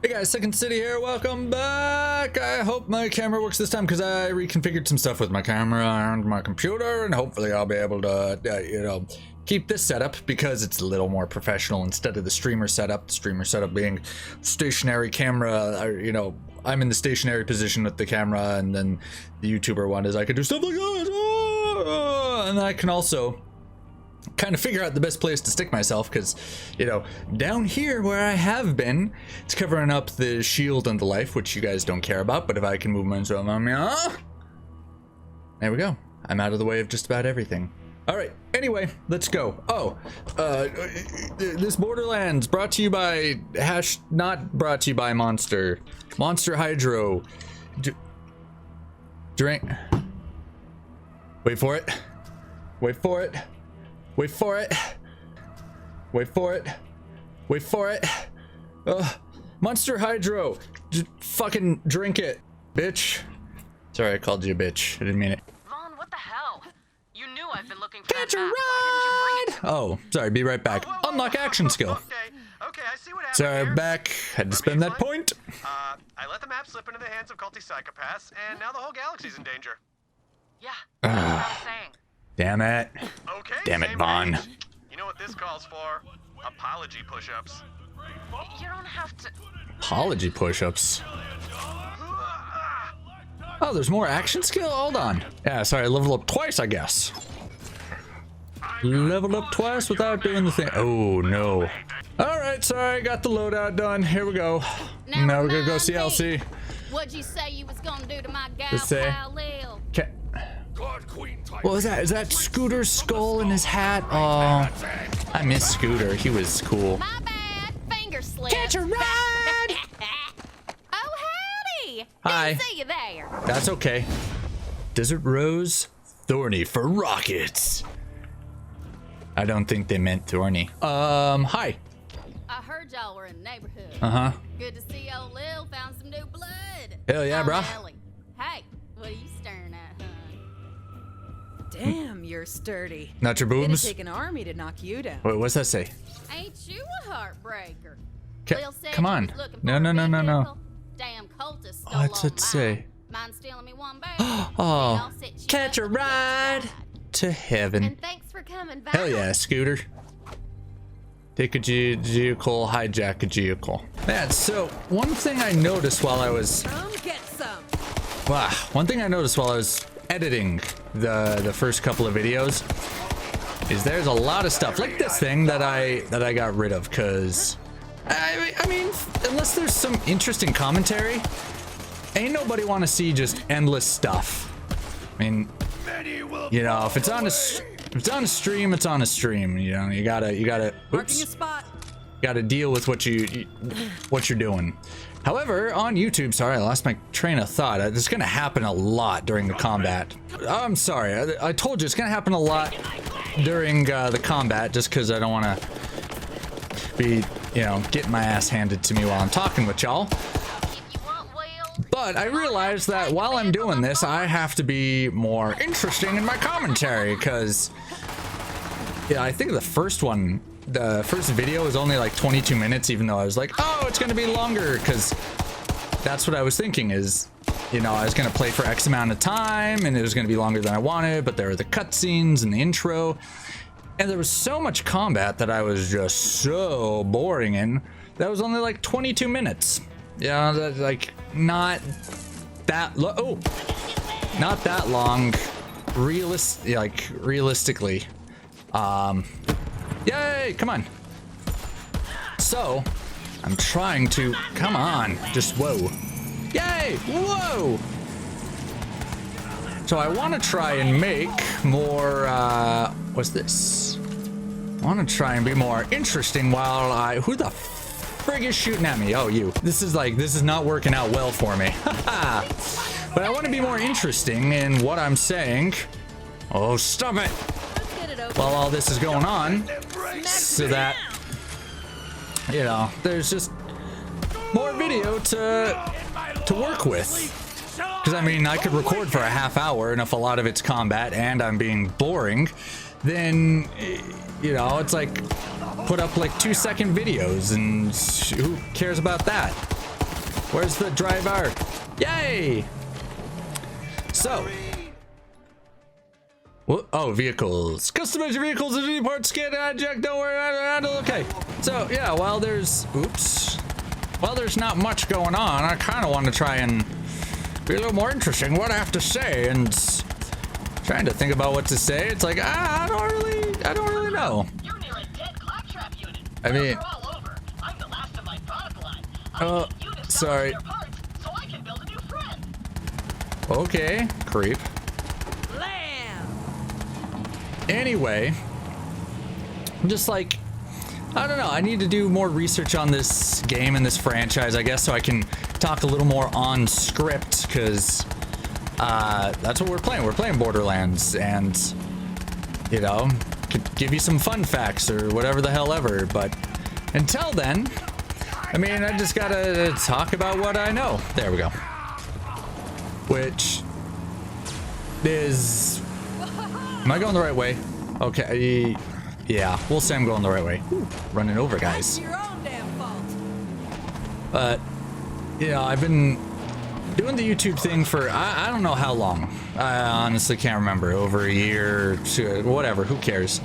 Hey guys, SecondCity here, welcome back. I hope my camera works this time because I reconfigured some stuff with my camera and my computer, and hopefully I'll be able to, keep this setup because it's a little more professional instead of the streamer setup. The streamer setup being stationary camera, I'm in the stationary position with the camera, and then the YouTuber one is I can do stuff like this, and I can also kind of figure out the best place to stick myself because, down here where I have been, it's covering up the shield and the life, which you guys don't care about, but if I can move myself on me, there we go. I'm out of the way of just about everything. All right, anyway, let's go. This Borderlands brought to you by not brought to you by Monster Hydro. Drink. Wait for it. Wait for it. Wait for it. Wait for it. Wait for it. Monster Hydro. Just fucking drink it, bitch. Sorry, I called you a bitch. I didn't mean it. Vaughn, what the hell? You knew I've been looking for Catch a that map. ride. Why didn't you bring it? Oh, sorry. Be right back. Whoa, whoa, whoa, Unlock action skill. Okay, I see what happened Sorry, here. back. Had to spend that point. I let the map slip into the hands of culty psychopaths, and now the whole galaxy's in danger. Yeah, that's what I was saying. Damn it. Okay, Damn it, same Vaughn. page. You know what this calls for? Apology push-ups. You don't have to. Apology push-ups. Oh, there's more action skill? Hold on. Yeah, sorry, I leveled up twice, I guess. Leveled up twice without doing the thing. Oh, no. Alright, sorry, got the loadout done. Here we go. Now we're gonna go see LC. What'd you say you was gonna do to my gal, Let's say. pal Lil? What was that? Is that Scooter's skull in his hat? Oh, I miss Scooter. He was cool. My bad. Finger slip. Catch a ride! Oh, howdy. Hi. Didn't see you there. That's okay. Desert Rose, thorny for rockets. I don't think they meant thorny. Hi. I heard y'all were in the neighborhood. Uh-huh. Good to see old Lil found some new blood. Hell yeah, I'm brah. Ellie. Hey, what are you staring at, hun? Damn, you're sturdy. Not your It'd boobs? take an army to knock you down. Wait, what's that say? Ain't you a heartbreaker? Ca- Lil said come you on. was looking No, for no, a no, big no, no. vehicle. Damn cultist stole What's all it say? mine. Mind stealing me one back. Oh, catch a ride to heaven. And thanks for coming back. Hell yeah, Scooter. Take a vehicle, hijack a vehicle. Man, so one thing I noticed while I was Come get some. one thing I noticed while I was editing the first couple of videos is there's a lot of stuff like this thing that I got rid of because I mean, unless there's some interesting commentary, ain't nobody want to see just endless stuff. I mean, if it's on a stream, it's on a stream. You gotta Marking a spot. gotta deal with what you're doing. However, on YouTube, sorry, I lost my train of thought. It's gonna happen a lot during the combat. I'm sorry, I told you it's gonna happen a lot during the combat just because I don't want to be, getting my ass handed to me while I'm talking with y'all. But I realized that while I'm doing this, I have to be more interesting in my commentary because, I think the first video was only like 22 minutes, even though I was like, oh, it's going to be longer because that's what I was thinking is, I was going to play for X amount of time and it was going to be longer than I wanted, but there were the cutscenes and the intro and there was so much combat that I was just so boring in. That was only like 22 minutes. Yeah, that's like not that not that long realistically. Yay, come on. So I'm trying to come on, just whoa. Yay, whoa. So I want to try and make more what's this? I want to try and be more interesting while who the frig is shooting at me? Oh, you. This is not working out well for me. But I want to be more interesting in what I'm saying. Oh, stop it. While all this is going on, so that, there's just more video to work with. Because, I mean, I could record for a half hour, and if a lot of it's combat and I'm being boring, then, it's like put up like 2-second videos, and who cares about that? Where's the driver? Yay! So, oh, vehicles. Customize your vehicles with any parts, scan, jack, don't worry, handle. Okay. So yeah, while there's not much going on, I kind of want to try and be a little more interesting. What I have to say, and trying to think about what to say. It's like I don't really know. You're near a dead claptrap unit. I mean, They're all over. I'm the last of my product line. oh, I need you to sell sorry. their parts so I can build a new friend. Okay, creep. Lamb. Anyway, I'm just like, I don't know. I need to do more research on this game and this franchise, I guess, so I can talk a little more on script, because that's what we're playing. We're playing Borderlands, and, you know, could give you some fun facts or whatever the hell ever. But until then, I mean, I just gotta talk about what I know. There we go. Which is... Am I going the right way? Okay. Yeah, we'll say I'm going the right way. Ooh, running over guys. That's your own damn fault. But, you know, I've been doing the YouTube thing for I don't know how long. I honestly can't remember. Over a year, whatever. Who cares?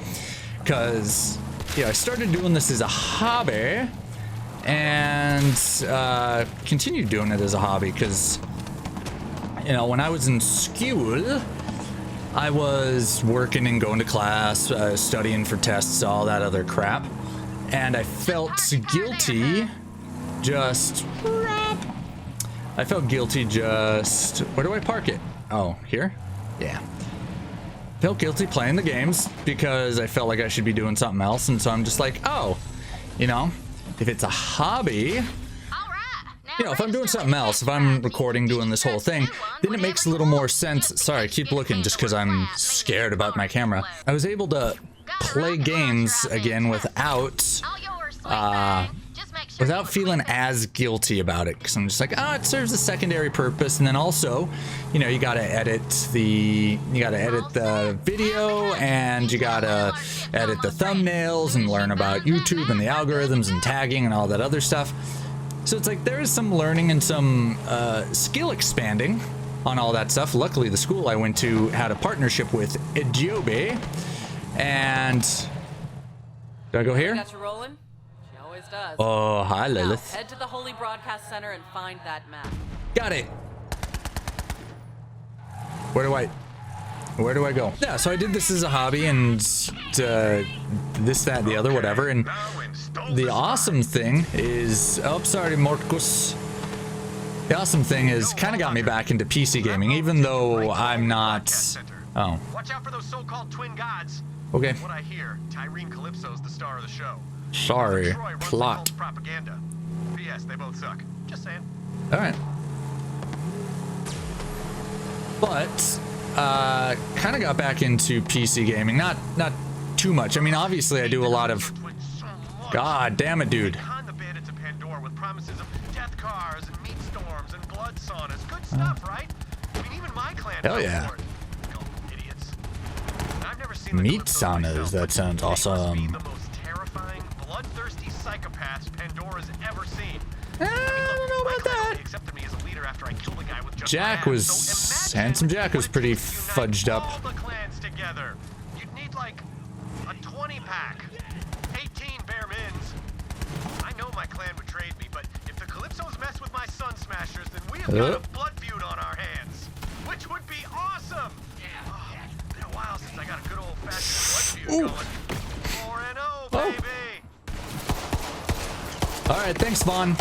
Because, you know, I started doing this as a hobby and continued doing it as a hobby because, you know, when I was in school, I was working and going to class, studying for tests, all that other crap. And I felt guilty just... I felt guilty just... Where do I park it? Oh, here? Yeah. Felt guilty playing the games because I felt like I should be doing something else. And so I'm just like, oh, you know, if it's a hobby... You know, if I'm doing something else, if I'm recording, doing this whole thing, then it makes a little more sense. Sorry, I keep looking just because I'm scared about my camera. I was able to play games again without feeling as guilty about it, because I'm just like, oh, it serves a secondary purpose. And then also, you know, you gotta edit the video, and you gotta edit the thumbnails and learn about YouTube and the algorithms and tagging and all that other stuff. So it's like there is some learning and some skill expanding on all that stuff. Luckily, the school I went to had a partnership with Adobe. And do I go here? Got you rolling? She always does. Oh, hi, Now, Lilith. head to the Holy Broadcast Center and find that map. Got it. Where do I go? Yeah, so I did this as a hobby, and this, that, the other, whatever. And the awesome thing is, oh, sorry, Morcus. The awesome thing is, kind of got me back into PC gaming, even though I'm not. Oh. Watch out for those so-called twin gods. Okay. What I hear, Tyrene Calypso's the star of the show. Sorry. Troy runs the Plot. cult's propaganda. P.S. They both suck. Just saying. All right. But kind of got back into PC gaming. Not too much. I mean, obviously, I do a lot of. God damn it, dude. Con the bandits of Pandora with promises of death cars and meat storms and blood saunas. Good stuff, right? I mean, even my clan. Hell fell yeah. for it. Go idiots. And I've never seen the Meat Calypsos saunas, myself, that but sounds they must be awesome. the most terrifying, bloodthirsty psychopaths Pandora's ever seen. I don't know about that. Accepted me as a leader after I killed a guy with just Jack my was abs. So imagine handsome. Jack was what it pretty takes to unite fudged up. all the clans together. You'd need like a 20-pack, 18 bare mins. I know my clan would trade me, but if the Calypsos mess with my Sun Smashers, then we have got a blood feud on our hands, which would be awesome. Oh, been a while since I got a good old-fashioned blood feud going. 4-0, baby. All right, thanks, Vaughn.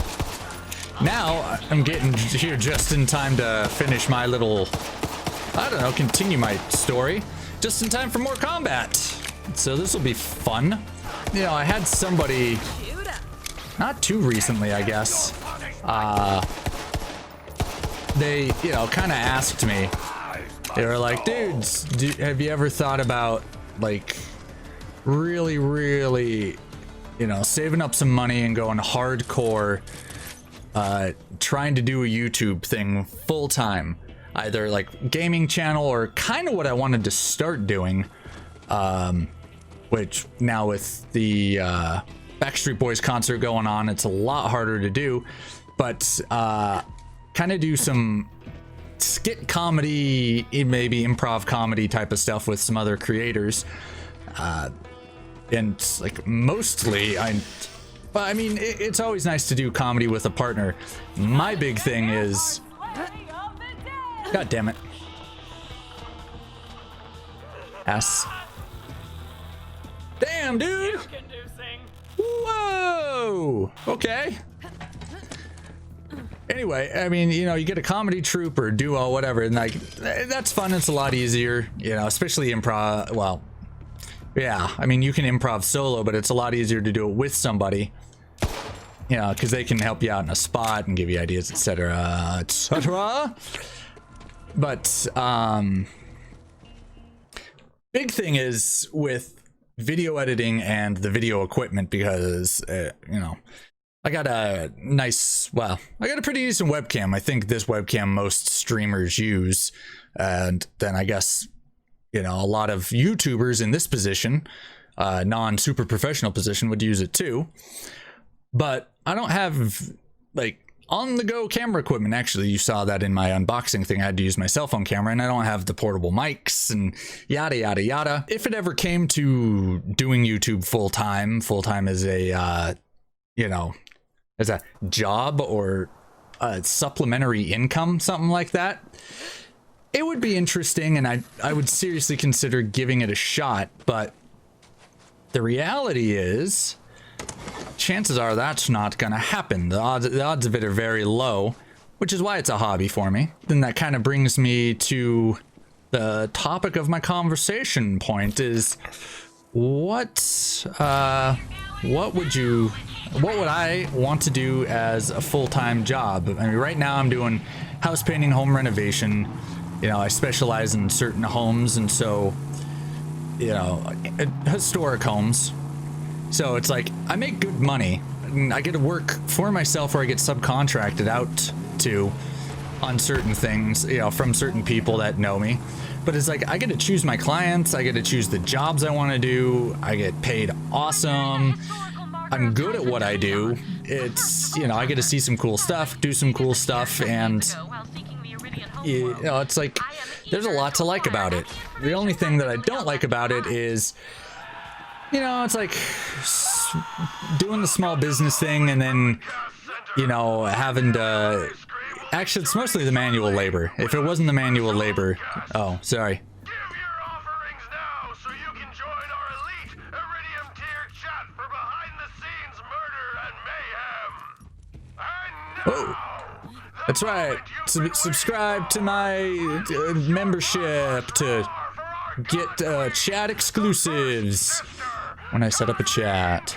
Now I'm getting here just in time to finish my little, I don't know, continue my story. Just in time for more combat. So this will be fun. You know, I had somebody, not too recently, I guess. They, you know, kind of asked me. They were like, dudes, have you ever thought about, like, really, you know, saving up some money and going hardcore, trying to do a YouTube thing full time, either like gaming channel or kind of what I wanted to start doing, which now with the Backstreet Boys concert going on, it's a lot harder to do. but kind of do some skit comedy, maybe improv comedy type of stuff with some other creators. And like mostly I mean, it's always nice to do comedy with a partner. My big thing is, god damn it, ass. Damn, dude. Whoa. Okay. Anyway, I mean, you know, you get a comedy troupe or duo, whatever, and like that's fun. It's a lot easier, you know, especially improv. Well, yeah, I mean, you can improv solo, but it's a lot easier to do it with somebody, you know, because they can help you out in a spot and give you ideas, etc., etc. But big thing is with video editing and the video equipment, because you know, I got a nice, well, I got a pretty decent webcam. I think this webcam most streamers use, and then I guess, you know, a lot of YouTubers in this position, non-super professional position, would use it too. But I don't have like on-the-go camera equipment. Actually, you saw that in my unboxing thing. I had to use my cell phone camera, and I don't have the portable mics and yada yada yada. If it ever came to doing YouTube full-time as a you know, as a job or a supplementary income, something like that, it would be interesting, and I would seriously consider giving it a shot. But the reality is, chances are that's not gonna happen. The odds of it are very low, which is why it's a hobby for me. Then that kind of brings me to the topic of my conversation point: is what would I want to do as a full-time job? I mean, right now I'm doing house painting, home renovation. You know, I specialize in certain homes, and so, you know, historic homes. So it's like I make good money. I get to work for myself, or I get subcontracted out to on certain things, you know, from certain people that know me. But it's like I get to choose my clients. I get to choose the jobs I want to do. I get paid awesome. I'm good at what I do. It's, you know, I get to see some cool stuff, do some cool stuff, and you know, it's like there's a lot to like about it. The only thing that I don't like about it is, you know, it's like doing the small business thing and then, you know, having to, actually it's mostly the manual labor. If it wasn't the manual labor, oh, sorry. Give your offerings now so you can join our elite Iridium tier chat for behind the scenes murder and mayhem. And now, That's right. Subscribe to my membership to get chat exclusives when I set up a chat.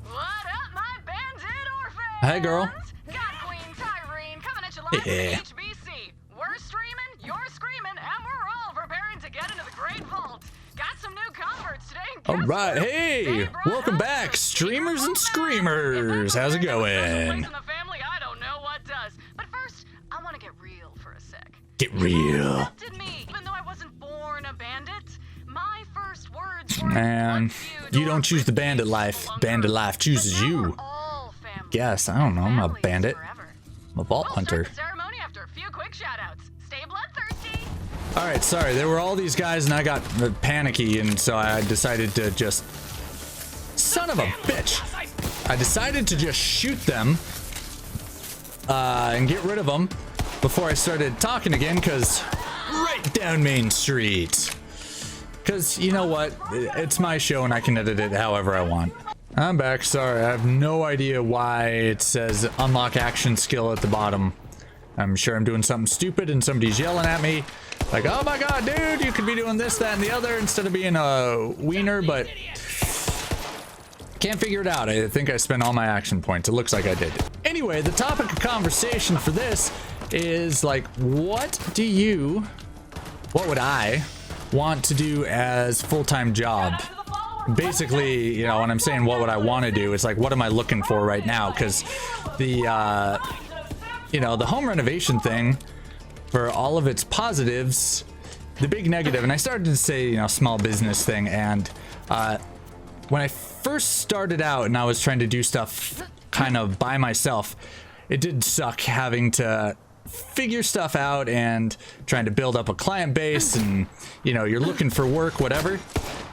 What up, my bandit orphans? Hey, girl. Got Queen Tyrene coming at you live Yeah. from HBC. We're streaming, you're screaming, and we're all preparing to get into the Great Vault. Got some new converts today. and All guess right, what? hey, They brought welcome out back, the streamers and secret room. screamers. How's it If that's a special going? place in the family, I don't know what does. But first, I want to get real for a sec. Get real. Accepted me, even though I wasn't born a bandit. My first words were, Man, "Fuck you don't choose the bandit life. Bandit life chooses you. Guess, I don't know, I'm a bandit. I'm a vault hunter. Ceremony after a few quick shout-outs. Stay bloodthirsty. All right, sorry, there were all these guys and I got panicky, and so I decided to just, son of a bitch. I decided to just shoot them and get rid of them before I started talking again, because right down Main Street. Because you know what? It's my show and I can edit it however I want. I'm back. Sorry, I have no idea why it says unlock action skill at the bottom. I'm sure I'm doing something stupid and somebody's yelling at me like, oh my god, dude, you could be doing this, that, and the other instead of being a wiener, but can't figure it out. I think I spent all my action points. It looks like I did. Anyway, the topic of conversation for this is like, what would I want to do as full-time job? Basically, you know, when I'm saying what would I want to do, it's like, what am I looking for right now? Because the you know, the home renovation thing, for all of its positives, the big negative, and I started to say, you know, small business thing, and when I first started out and I was trying to do stuff kind of by myself, it did suck having to figure stuff out and trying to build up a client base, and you know, you're looking for work, whatever.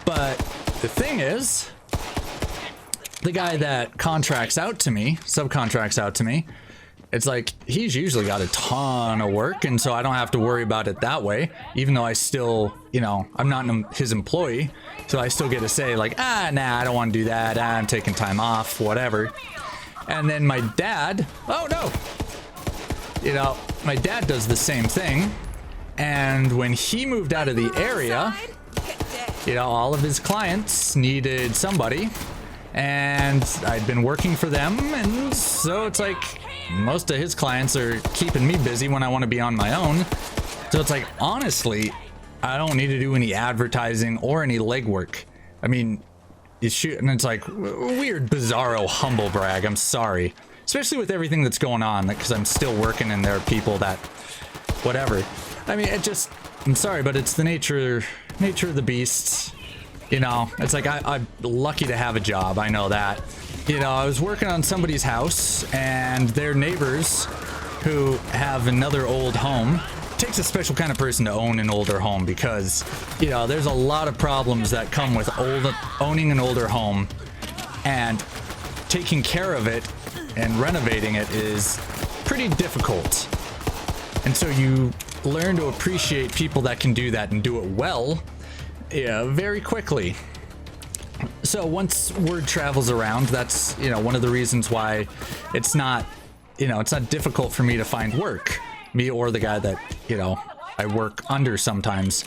But the thing is, the guy that contracts out to me, subcontracts out to me, it's like he's usually got a ton of work, and so I don't have to worry about it that way, even though I still, you know, I'm not his employee, so I still get to say like, nah, I don't want to do that, I'm taking time off, whatever. And then my dad, oh no, you know, my dad does the same thing, and when he moved out of the area, you know, all of his clients needed somebody, and I'd been working for them, and so it's like most of his clients are keeping me busy when I want to be on my own. So it's like, honestly, I don't need to do any advertising or any legwork. I mean, you shoot, and it's like weird, bizarro humble brag. I'm sorry, especially with everything that's going on, because I'm still working and there are people that, whatever. I mean, it just, I'm sorry, but it's the nature of the beast. You know, it's like I'm lucky to have a job. I know that. You know, I was working on somebody's house, and their neighbors who have another old home. It takes a special kind of person to own an older home, because, you know, there's a lot of problems that come with owning an older home, and taking care of it and renovating it is pretty difficult. And so you learn to appreciate people that can do that and do it well, yeah, very quickly. So once word travels around, that's, you know, one of the reasons why it's not, you know, it's not difficult for me to find work, me or the guy that, you know, I work under sometimes.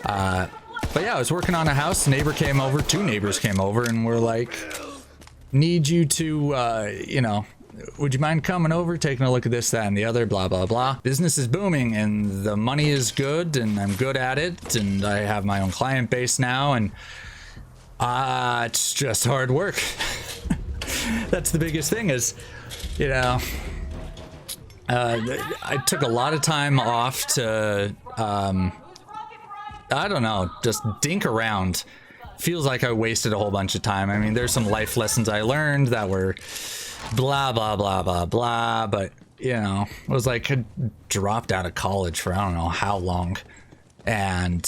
But yeah, I was working on a house, two neighbors came over, and were like, need you to, you know, would you mind coming over, taking a look at this, that, and the other, blah, blah, blah. Business is booming, and the money is good, and I'm good at it, and I have my own client base now, and it's just hard work. That's the biggest thing is, you know, I took a lot of time off to, I don't know, just dink around. Feels like I wasted a whole bunch of time. I mean, there's some life lessons I learned that were blah, blah, blah, blah, blah, but, you know, it was like I dropped out of college for I don't know how long. And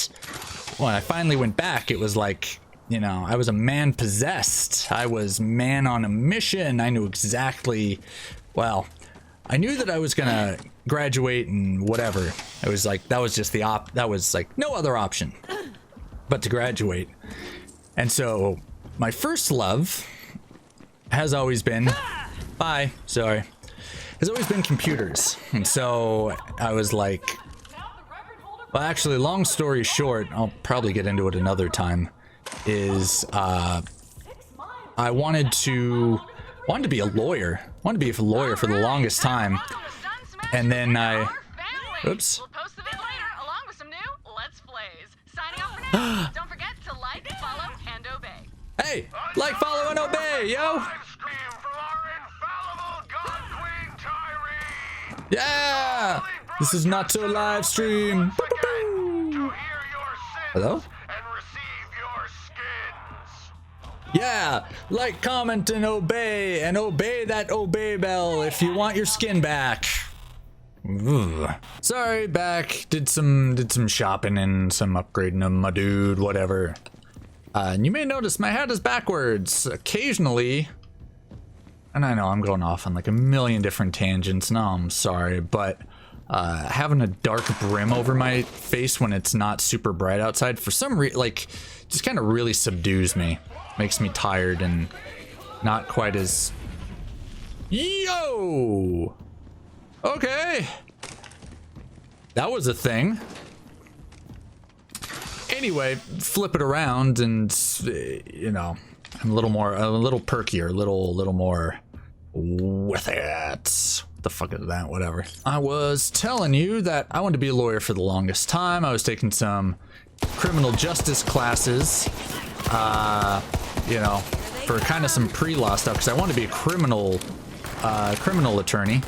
when I finally went back, it was like, you know, I was a man possessed. I was man on a mission. I knew exactly, well, I knew that I was gonna graduate and whatever. It was like, that was just that was like no other option but to graduate. And so my first love has always been, has always been computers. And so I was like, well, actually, long story short, I'll probably get into it another time, is I wanted to be a lawyer. Wanted to be a lawyer for the longest time. And then oops. We'll post the vid later along with some new Let's Plays. Signing off for now. Don't forget to like, follow, and obey. Hey, like, follow, and obey, yo! Yeah! This is not so live stream. Hello? Yeah, like, comment, and obey that obey bell if you want your skin back. Ugh. Sorry, back. Did some shopping and some upgrading of my dude, whatever. And you may notice my hat is backwards occasionally. And I know I'm going off on like a million different tangents. No, I'm sorry, but having a dark brim over my face when it's not super bright outside, for some reason, like, just kind of really subdues me. Makes me tired and not quite as... Yo! Okay. That was a thing. Anyway, flip it around and, you know, I'm a little perkier, a little more with it. What the fuck is that? Whatever. I was telling you that I wanted to be a lawyer for the longest time. I was taking some criminal justice classes, you know, for kind of some pre-law stuff, because I wanted to be a criminal attorney.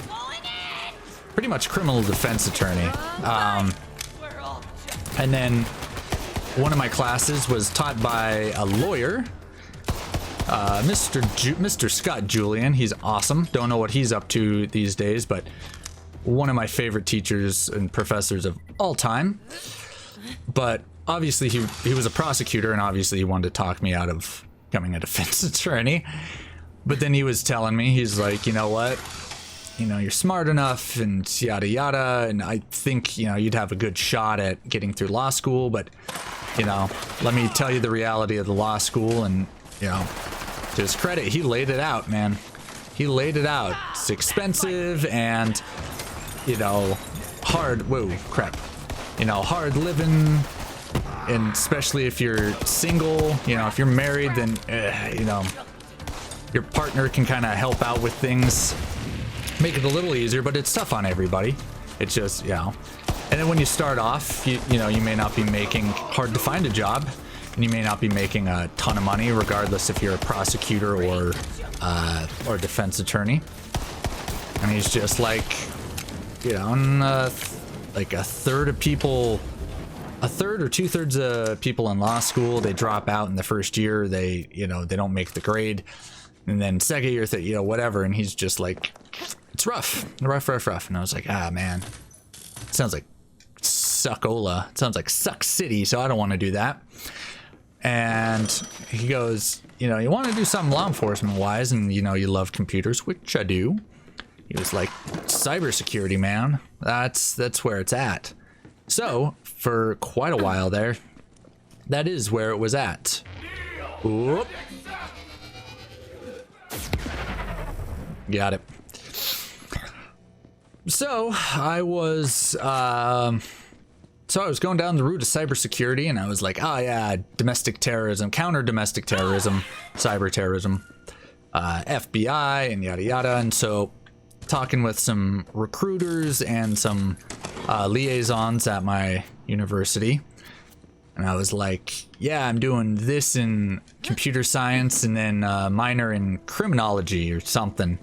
Pretty much criminal defense attorney. And then one of my classes was taught by a lawyer Mr. Scott Julian. He's awesome. Don't know what he's up to these days, but one of my favorite teachers and professors of all time. But obviously he was a prosecutor, and obviously he wanted to talk me out of becoming a defense attorney. But then he was telling me, he's like, you know what? You know, you're smart enough and yada yada, and I think, you know, you'd have a good shot at getting through law school, but, you know, let me tell you the reality of the law school. And, you know, to his credit, he laid it out, man. He laid it out. It's expensive and, you know, hard. Whoa, crap. You know, hard living, and especially if you're single, you know, if you're married, then, you know, your partner can kind of help out with things, make it a little easier, but it's tough on everybody. It's just, you know, and then when you start off, you know, you may not be making, hard to find a job, and you may not be making a ton of money, regardless if you're a prosecutor or defense attorney. And he's just like, you know, like a third or 2/3 of people in law school, they drop out in the first year. They, you know, they don't make the grade, and then second year, you know, whatever. And he's just like, it's rough. And I was like, ah, man, it sounds like Suckola. It sounds like Suck City, so I don't want to do that. And he goes, you know, you want to do something law enforcement wise, and, you know, you love computers, which I do. He was like, cybersecurity, man. That's where it's at. So for quite a while there, that is where it was at. Oop. Got it. So I was going down the route of cybersecurity, and I was like, oh yeah, domestic terrorism, counter domestic terrorism, cyber terrorism, FBI, and yada yada. And so talking with some recruiters and some liaisons at my university, and I was like, yeah, I'm doing this in computer science and then minor in criminology or something.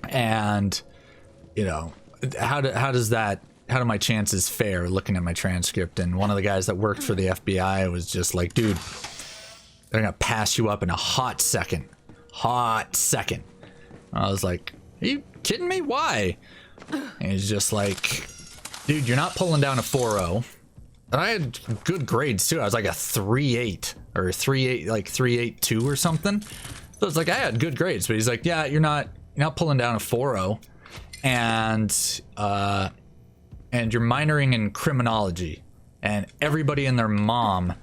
And, you know, how do my chances fare looking at my transcript? And one of the guys that worked for the FBI was just like, dude, they're gonna pass you up in a hot second. I was like, are you kidding me? Why? And he's just like, dude, you're not pulling down a 4.0. And I had good grades too. I was like a 3.8 or 3.8, like 3.82 or something. So it's like I had good grades, but he's like, yeah, you're not pulling down a 4.0, and you're minoring in criminology, and everybody and their mom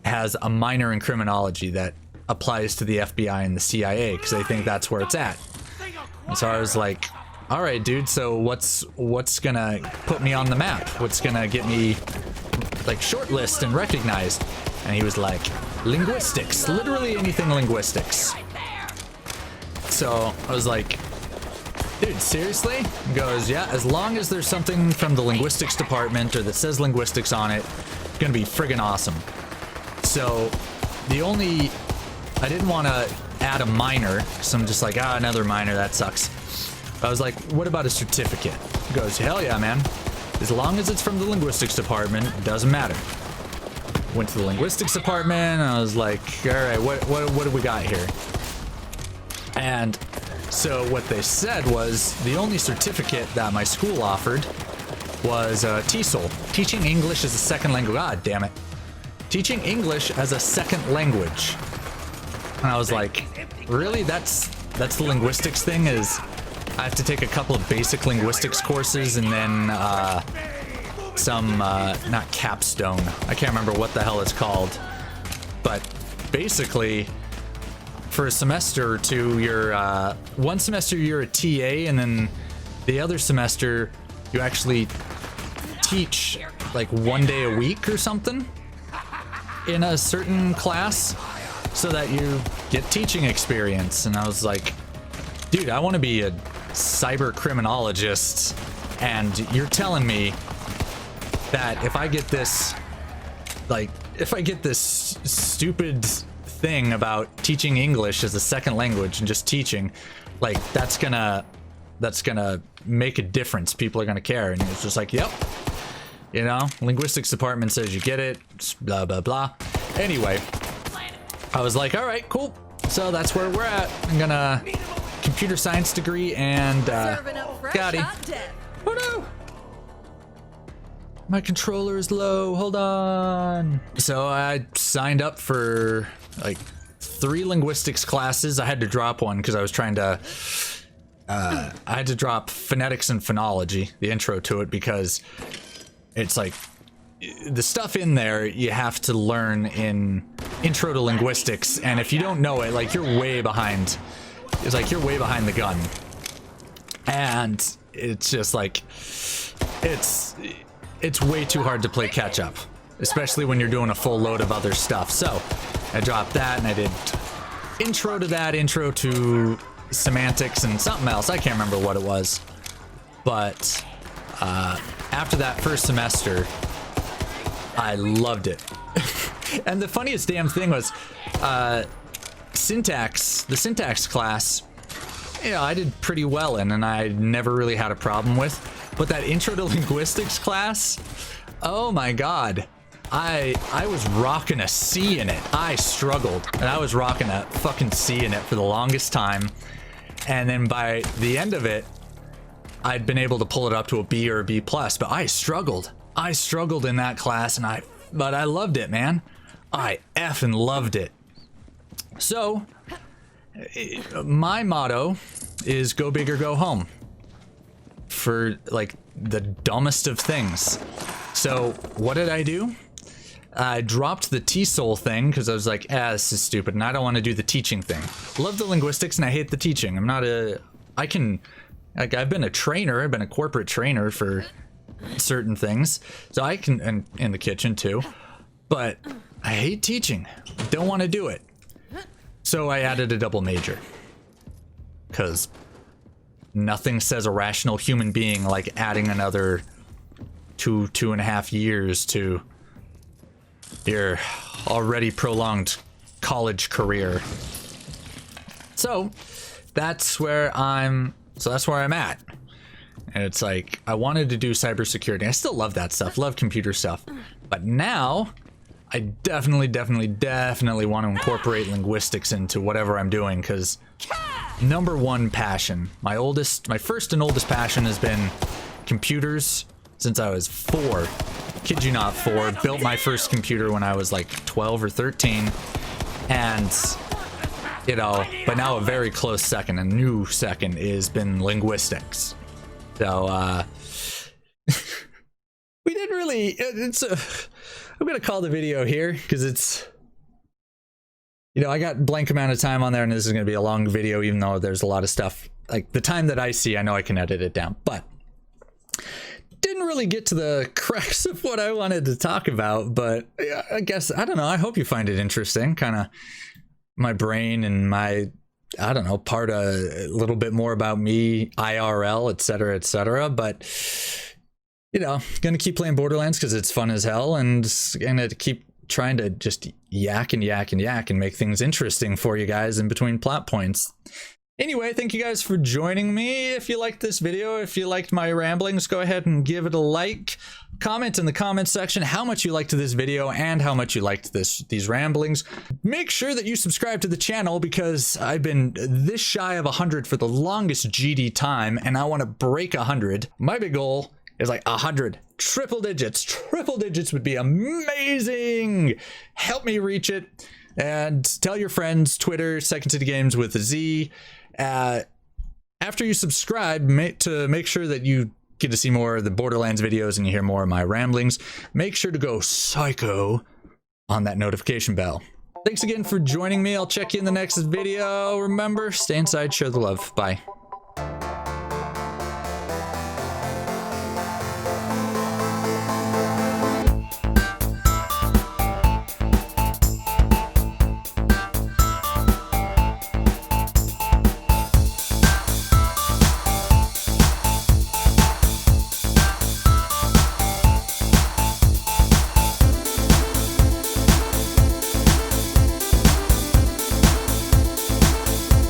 has a minor in criminology that applies to the FBI and the CIA because they think that's where it's at. And so I was like, all right, dude, so what's gonna put me on the map? What's gonna get me like shortlist and recognized? And he was like, linguistics, literally anything linguistics. So I was like, dude, seriously? He goes, yeah, as long as there's something from the linguistics department or that says linguistics on it, it's gonna be friggin' awesome. So I didn't want to add a minor, so I'm just like, another minor, that sucks. I was like, what about a certificate? He goes, hell yeah, man. As long as it's from the linguistics department, it doesn't matter. Went to the linguistics department, and I was like, all right, what do we got here? And so what they said was the only certificate that my school offered was TESOL, Teaching English as a Second Language. God damn it. Teaching English as a second language. And I was like, really? That's the linguistics thing, is I have to take a couple of basic linguistics courses and then some, not capstone. I can't remember what the hell it's called. But basically, for a semester or two, you're, one semester you're a TA, and then the other semester you actually teach like 1 day a week or something in a certain class so that you get teaching experience. And I was like, dude, I want to be a cyber criminologist, and you're telling me that if I get this stupid thing about teaching English as a second language and just teaching, like that's gonna make a difference, people are gonna care. And it's just like, yep, you know, linguistics department says you get it, blah blah blah. Anyway, I was like, all right, cool. So that's where we're at. I'm gonna computer science degree and Serving up fresh got him. hot death. Oh no! My controller is low. Hold on. So I signed up for like 3 linguistics classes. I had to drop one because I was trying to. I had to drop phonetics and phonology, the intro to it, because it's like the stuff in there you have to learn in intro to linguistics, and if you don't know it, like you're way behind. It's like you're way behind the gun, and it's just like it's way too hard to play catch up, especially when you're doing a full load of other stuff. So I dropped that and I did intro to that, intro to semantics and something else. I can't remember what it was, but after that first semester I loved it. And the funniest damn thing was the syntax class, I did pretty well in, and I never really had a problem with. But that intro to linguistics class, oh my god, I was rocking a C in it. I struggled, and I was rocking a fucking C in it for the longest time. And then by the end of it, I'd been able to pull it up to a B or a B plus, but I struggled. I struggled in that class, but I loved it, man. I effing loved it. So my motto is go big or go home, for like the dumbest of things. So what did I do? I dropped the TESOL thing because I was like, this is stupid and I don't want to do the teaching thing. Love the linguistics and I hate the teaching. I've been a trainer, I've been a corporate trainer for certain things, so I can, and in the kitchen too, but I hate teaching. Don't want to do it. So I added a double major, because nothing says a rational human being like adding another 2.5 years to your already prolonged college career. So that's where I'm at. And it's like, I wanted to do cybersecurity. I still love that stuff, love computer stuff. But now I definitely want to incorporate linguistics into whatever I'm doing, because #1 passion, my first and oldest passion has been computers since I was 4. Kid you not, 4. Built my first computer when I was like 12 or 13. And, but now a very close second, a new second, has been linguistics. So, we did really, I'm going to call the video here because it's, I got blank amount of time on there and this is going to be a long video, even though there's a lot of stuff. Like the time that I see, I know I can edit it down, but didn't really get to the crux of what I wanted to talk about. But I guess, I don't know, I hope you find it interesting, kind of my brain and my, I don't know, part a little bit more about me, IRL, etc. But gonna keep playing Borderlands because it's fun as hell, and gonna keep trying to just yak and make things interesting for you guys in between plot points. Anyway, thank you guys for joining me. If you liked this video, if you liked my ramblings, go ahead and give it a like. Comment in the comment section how much you liked this video and how much you liked these ramblings. Make sure that you subscribe to the channel because I've been this shy of 100 for the longest GD time, and I want to break 100. My big goal is like 100. Triple digits would be amazing. Help me reach it, and tell your friends. Twitter, SecondCity Games with a Z. After you subscribe, to make sure that you get to see more of the Borderlands videos and you hear more of my ramblings, make sure to go psycho on that notification bell. Thanks again for joining me. I'll check you in the next video. Remember, stay inside, share the love. Bye.